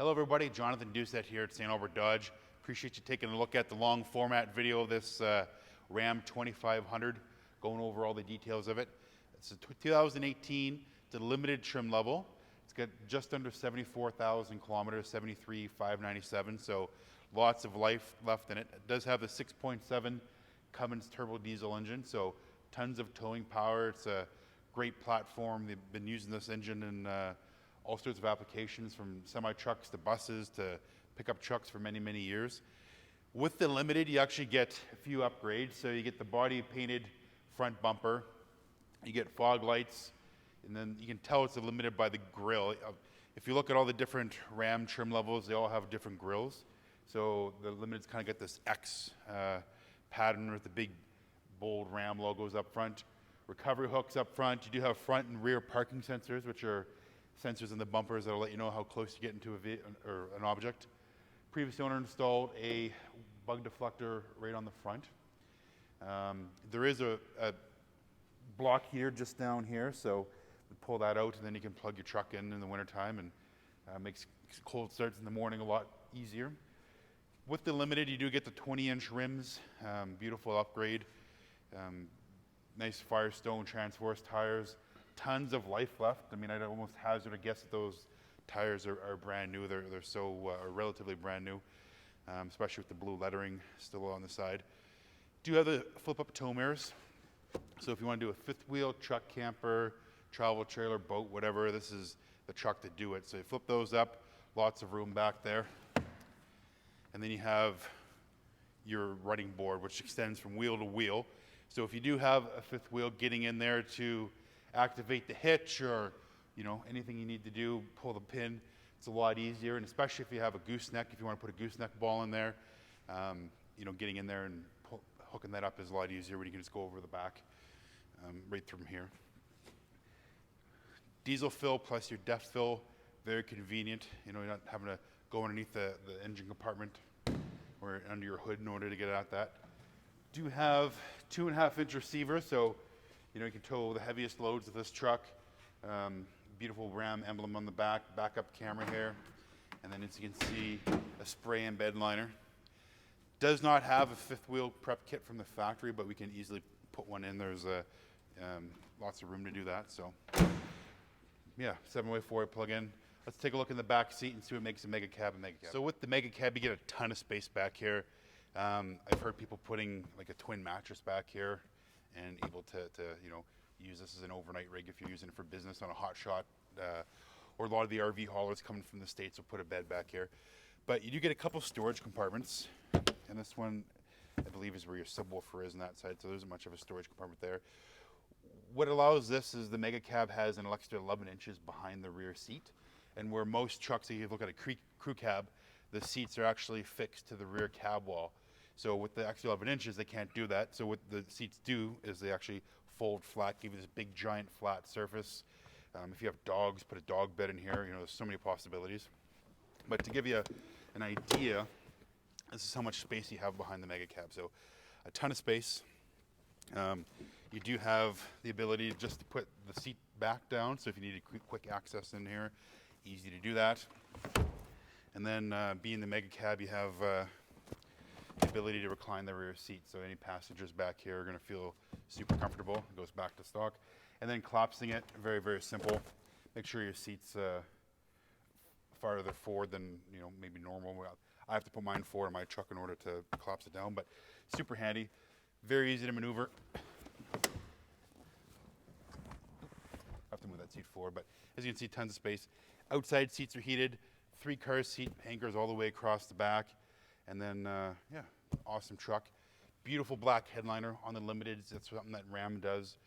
Hello everybody, Jonathan Doucette here at St.Albert Dodge. Appreciate you taking a look at the long format video of this Ram 2500, going over all the details of it. It's a 2018, it's a limited trim level. It's got just under 74,000 kilometers, 73,597, so lots of life left in it. It does have the 6.7 Cummins turbo diesel engine, so tons of towing power. It's a great platform. They've been using this engine in all sorts of applications, from semi-trucks to buses to pickup trucks for many, many years. With the Limited, you actually get a few upgrades. So you get the body painted front bumper, you get fog lights, and then you can tell it's a Limited by the grille. If you look at all the different Ram trim levels, they all have different grills. So the Limited's kind of got this X pattern with the big, bold Ram logos up front. Recovery hooks up front. You do have front and rear parking sensors, which are sensors in the bumpers that will let you know how close you get into an object. Previous owner installed a bug deflector right on the front. There is a block here just down here, so you pull that out and then you can plug your truck in the wintertime, and makes cold starts in the morning a lot easier. With the Limited, you do get the 20-inch rims, beautiful upgrade, nice Firestone Transforce tires. Tons of life left. I mean, I'd almost hazard a guess that those tires are brand new. They're so relatively brand new, especially with the blue lettering still on the side. Do have the flip-up tow mirrors. So if you want to do a fifth wheel, truck, camper, travel trailer, boat, whatever, this is the truck to do it. So you flip those up, lots of room back there. And then you have your running board, which extends from wheel to wheel. So if you do have a fifth wheel, getting in there to activate the hitch, or anything you need to do, pull the pin, it's a lot easier. And especially if you have a gooseneck, if you want to put a gooseneck ball in there, getting in there and hooking that up is a lot easier when you can just go over the back right from here. Diesel fill plus your depth fill, very convenient. You're not having to go underneath the engine compartment or under your hood in order to get at that. Do have 2.5-inch receivers, so you can tow the heaviest loads of this truck. Beautiful Ram emblem on the back, backup camera here, and then as you can see, a spray and bed liner. Does not have a fifth wheel prep kit from the factory, but we can easily put one in. There's lots of room to do that. So yeah, 7-way 4-way plug-in. Let's take a look in the back seat and see what makes a mega cab a mega cab. So with the mega cab, you get a ton of space back here. I've heard people putting like a twin mattress back here, and able to use this as an overnight rig if you're using it for business on a hot shot, or a lot of the RV haulers coming from the States will put a bed back here. But you do get a couple storage compartments, and this one I believe is where your subwoofer is on that side, so there isn't much of a storage compartment there. What allows this is the mega cab has an extra 11 inches behind the rear seat, and where most trucks, if you look at a crew cab, the seats are actually fixed to the rear cab wall. So with the extra 11 inches, they can't do that. So what the seats do is they actually fold flat, give you this big, giant, flat surface. If you have dogs, put a dog bed in here. There's so many possibilities. But to give you an idea, this is how much space you have behind the mega cab. So a ton of space. You do have the ability just to put the seat back down. So if you need a quick access in here, easy to do that. And then being the mega cab, you have the ability to recline the rear seat, so any passengers back here are going to feel super comfortable. It goes back to stock. And then collapsing it, very, very simple. Make sure your seat's farther forward than maybe normal. I have to put mine forward in my truck in order to collapse it down, but super handy, very easy to maneuver. I have to move that seat forward, but as you can see, tons of space. Outside seats are heated, 3 car seat anchors all the way across the back. And then, yeah, awesome truck. Beautiful black headliner on the Limited. That's something that Ram does,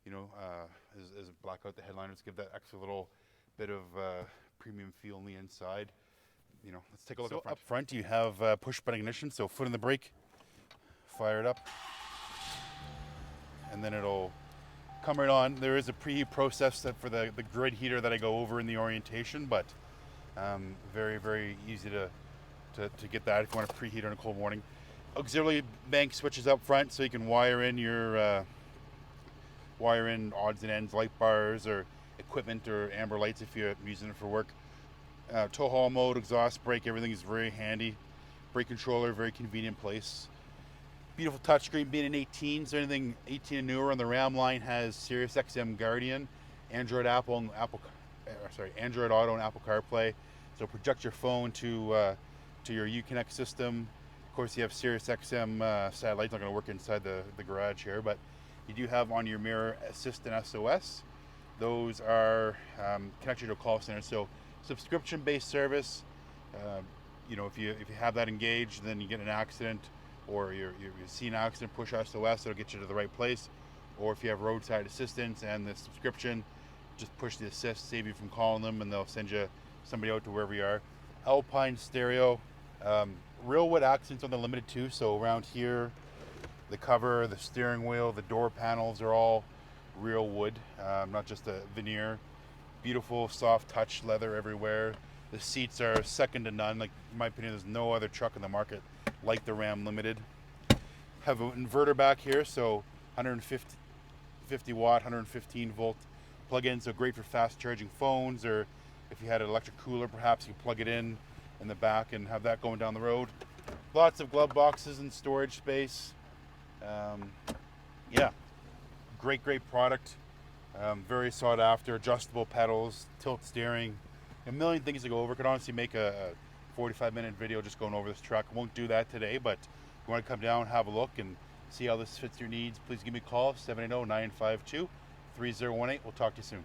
is black out the headliners, give that extra little bit of premium feel on the inside. Let's take a look up front. You have push button ignition, so foot in the brake, fire it up, and then it'll come right on. There is a preheat process for the grid heater that I go over in the orientation, but very, very easy to get that if you want to preheat on a cold morning. Auxiliary bank switches up front, so you can wire in your odds and ends, light bars or equipment or amber lights if you're using it for work. tow haul mode, exhaust brake, everything is very handy. Brake controller, very convenient place. Beautiful touchscreen. Being an 18, so anything 18 and newer on the Ram line has Sirius XM Guardian, Android Auto and Apple CarPlay. So project your phone to your Uconnect system. Of course, you have Sirius XM satellite. Not going to work inside the garage here, but you do have on your mirror Assist and SOS. Those are connected to a call center. So subscription-based service. You know, if you have that engaged, then you get an accident, or you see an accident, push SOS, it'll get you to the right place. Or if you have roadside assistance and the subscription, just push the assist, save you from calling them, and they'll send you somebody out to wherever you are. Alpine stereo, real wood accents on the Limited too. So around here, the cover, the steering wheel, the door panels are all real wood, not just a veneer. Beautiful soft touch leather everywhere. The seats are second to none. Like, in my opinion, there's no other truck in the market like the Ram Limited. Have an inverter back here, so 150 watt, 115 volt plug-in, so great for fast charging phones, or if you had an electric cooler, perhaps you plug it in the back and have that going down the road. Lots of glove boxes and storage space. Yeah, great product. Very sought after. Adjustable pedals, tilt steering, a million things to go over. Could honestly make a 45-minute video just going over this truck. Won't do that today, but if you want to come down, have a look, and see how this fits your needs, please give me a call, 780-952-3018. We'll talk to you soon.